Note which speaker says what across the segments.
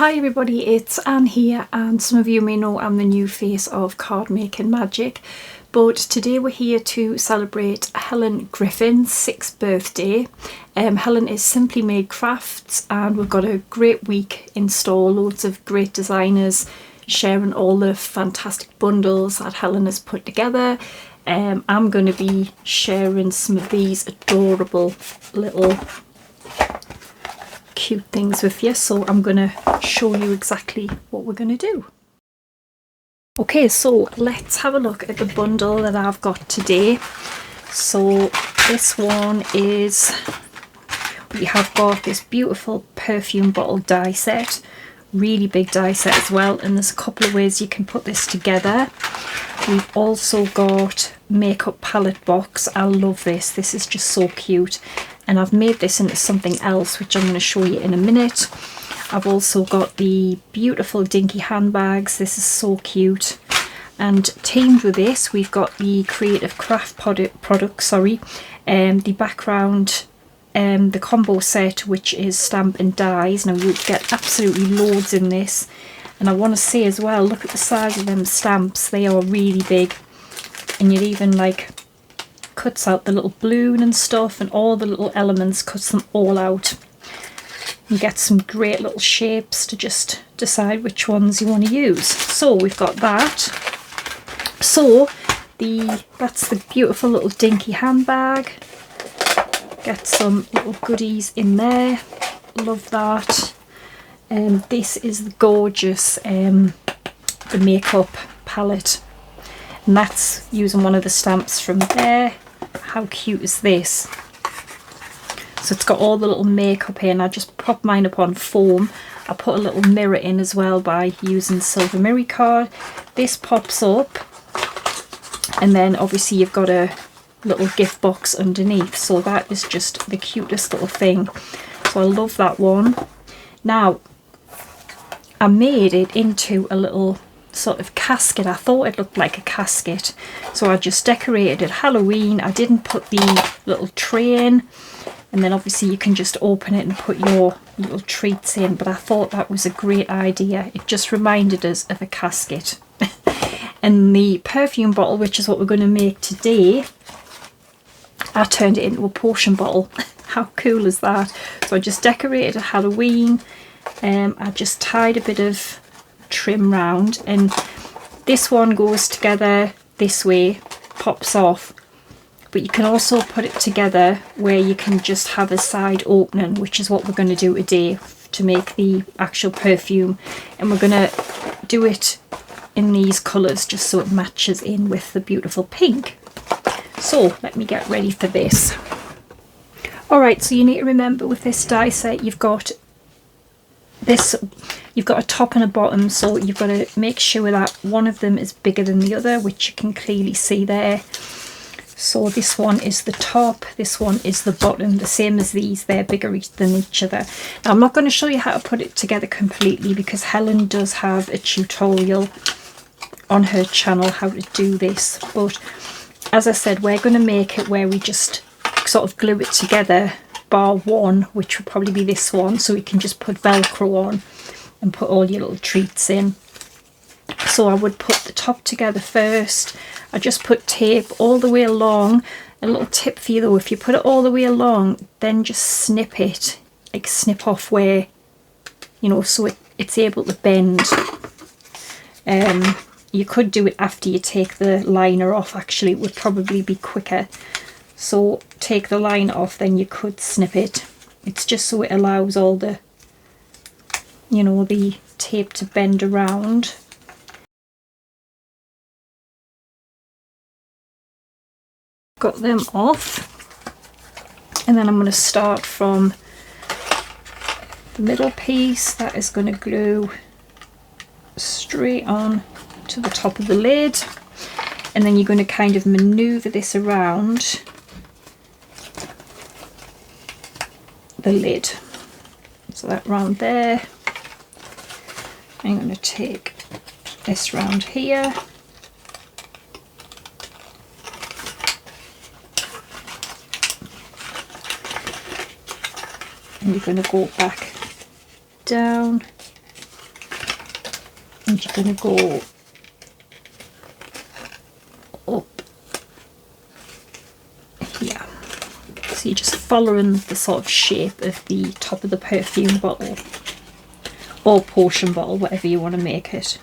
Speaker 1: Hi everybody, it's Anne here, and some of you may know I'm the new face of card making magic, but today we're here to celebrate Helen Griffin's 6th birthday. Helen is Simply Made Crafts, and we've got a great week in store, loads of great designers sharing all the fantastic bundles that Helen has put together. I'm going to be sharing some of these adorable little cute things with you, so I'm going to show you exactly what we're going to do. Okay, so let's have a look at the bundle that I've got today. So this one is, we have got this beautiful perfume bottle die set, really big die set as well, and there's a couple of ways you can put this together. We've also got makeup palette box. I love this, this is just so cute, and I've made this into something else which I'm going to show you in a minute. I've also got the beautiful dinky handbags, this is so cute, and teamed with this we've got the creative craft products, the background, the combo set, which is stamp and dies. Now you get absolutely loads in this, and I want to say as well, look at the size of them stamps, they are really big, and it even like cuts out the little balloon and stuff, and all the little elements, cuts them all out. You get some great little shapes to just decide which ones you want to use. So we've got that. So that's the beautiful little dinky handbag. Get some little goodies in there, love that. This is the gorgeous the makeup palette, and that's using one of the stamps from there. How cute is this? So it's got all the little makeup in. I just prop mine up on foam. I put a little mirror in as well by using silver mirror card. This pops up, and then obviously you've got a little gift box underneath, so that is just the cutest little thing. So I love that one. Now I made it into a little sort of casket. I thought it looked like a casket, so I just decorated it Halloween. I didn't put the little tray in, and then obviously you can just open it and put your little treats in, but I thought that was a great idea. It just reminded us of a casket. And the perfume bottle, which is what we're going to make today, I turned it into a potion bottle. How cool is that? So I just decorated a Halloween. I just tied a bit of trim round, and this one goes together this way, pops off, but you can also put it together where you can just have a side opening, which is what we're going to do today to make the actual perfume. And we're going to do it in these colours just so it matches in with the beautiful pink. So let me get ready for this. Alright, so you need to remember with this die set you've got a top and a bottom, so you've got to make sure that one of them is bigger than the other, which you can clearly see there. So this one is the top, this one is the bottom, the same as these, they're bigger than each other. Now I'm not going to show you how to put it together completely, because Helen does have a tutorial on her channel how to do this, but as I said, we're going to make it where we just sort of glue it together, bar one, which would probably be this one, so we can just put Velcro on and put all your little treats in. So I would put the top together first. I just put tape all the way along. A little tip for you though, if you put it all the way along, then just snip it, like snip off where, you know, so it's able to bend. You could do it after you take the liner off, actually it would probably be quicker. So take the line off, then you could snip it. It's just so it allows all the, you know, the tape to bend around. Got them off, and then I'm going to start from the middle piece. That is going to glue straight on to the top of the lid, and then you're going to kind of maneuver this around the lid, so that round there. I'm going to take this round here, and you're going to go back down and you're going to go up here. So you're just following the sort of shape of the top of the perfume bottle or potion bottle, whatever you want to make it.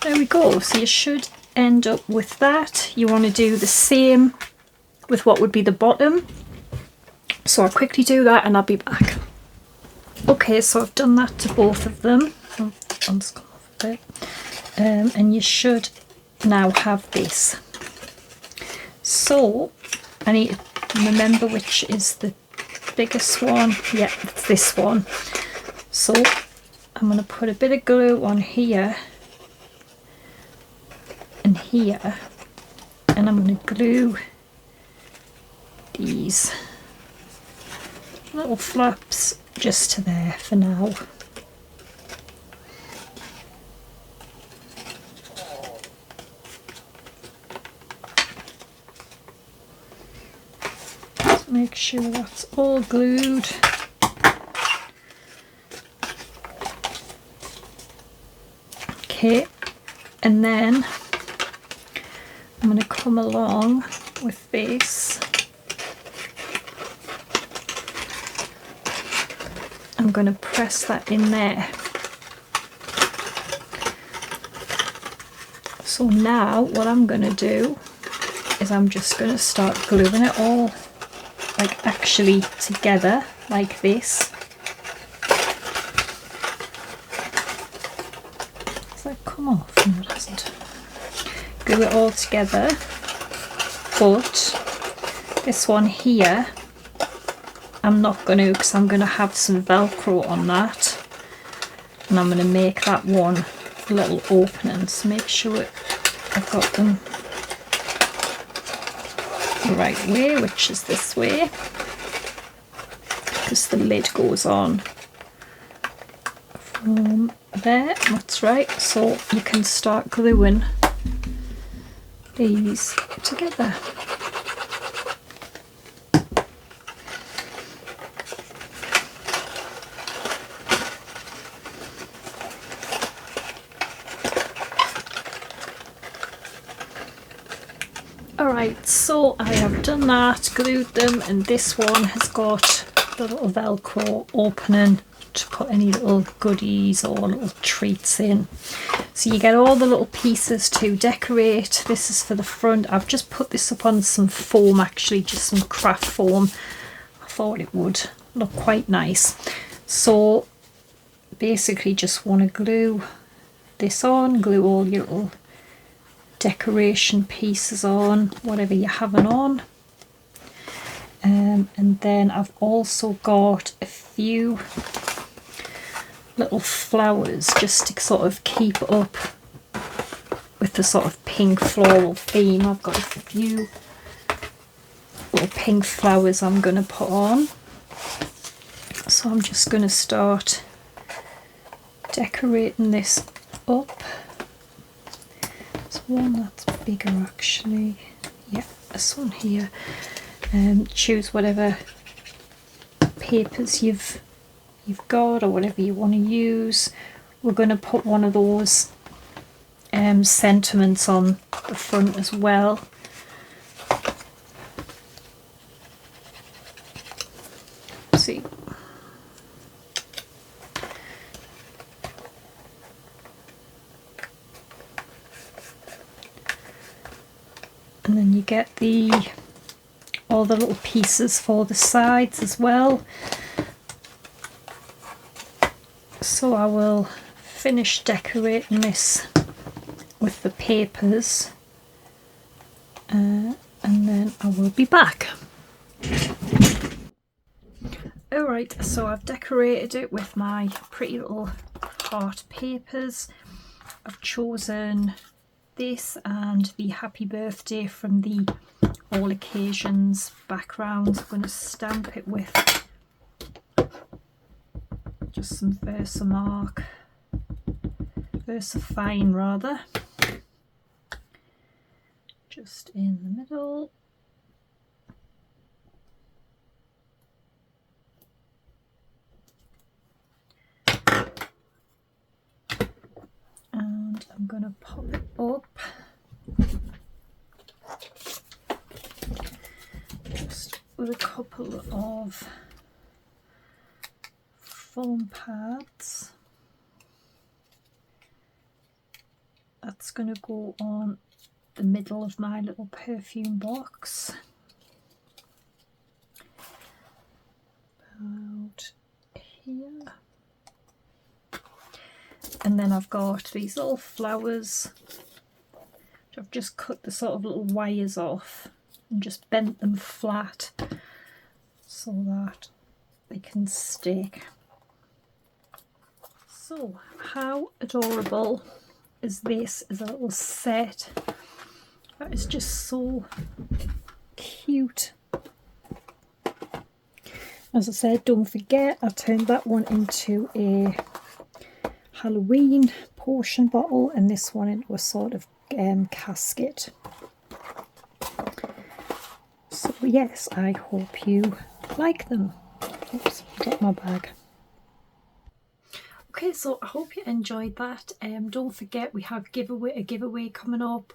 Speaker 1: There we go, so you should end up with that. You want to do the same with what would be the bottom. So I'll quickly do that and I'll be back. Okay, so I've done that to both of them. Oh, I'll just come off a bit. And you should now have this. So I need to remember which is the biggest one. Yeah, it's this one. So I'm going to put a bit of glue on here and here, and I'm going to glue these little flaps just to there for now. Just make sure that's all glued. Okay, and then I'm going to come along with this. I'm going to press that in there. So now what I'm going to do is I'm just going to start gluing it all like actually together like this. Does that come off? No, it doesn't. Glue it all together, but this one here I'm not going to, because I'm going to have some Velcro on that, and I'm going to make that one a little opening. So make sure I've got them the right way, which is this way, because the lid goes on from there. That's right. So you can start gluing these together. Alright, so I have done that, glued them, and this one has got the little Velcro opening to put any little goodies or little treats in. So you get all the little pieces to decorate. This is for the front. I've just put this up on some foam, actually, just some craft foam. I thought it would look quite nice. So basically just want to glue this on, glue all your little decoration pieces on, whatever you're having on. And then I've also got a few little flowers just to sort of keep up with the sort of pink floral theme. I've got a few little pink flowers I'm going to put on. So I'm just going to start decorating this up. There's one that's bigger actually. Yeah, this one here. Choose whatever papers you've got or whatever you want to use. We're going to put one of those sentiments on the front as well. See. And then you get all the little pieces for the sides as well. So I will finish decorating this with the papers and then I will be back. Alright, Right, so I've decorated it with my pretty little heart papers. I've chosen this and the happy birthday from the all occasions background. I'm going to stamp it with just some Versafine rather, just in the middle. And I'm going to pop it up just with a couple of foam pads. That's going to go on the middle of my little perfume box. About here. And then I've got these little flowers. I've just cut the sort of little wires off and just bent them flat so that they can stick. So how adorable is this as a little set? That is just so cute. As I said, don't forget I turned that one into a Halloween potion bottle and this one into a sort of casket. So yes, I hope you like them. Oops, got my bag. Okay, so I hope you enjoyed that. Don't forget we have a giveaway coming up.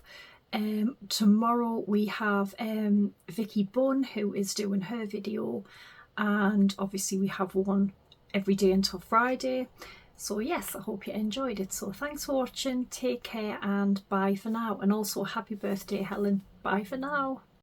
Speaker 1: Tomorrow we have Vicky Bunn who is doing her video, and obviously we have one every day until Friday. So yes, I hope you enjoyed it. So thanks for watching, take care and bye for now. And also happy birthday Helen. Bye for now.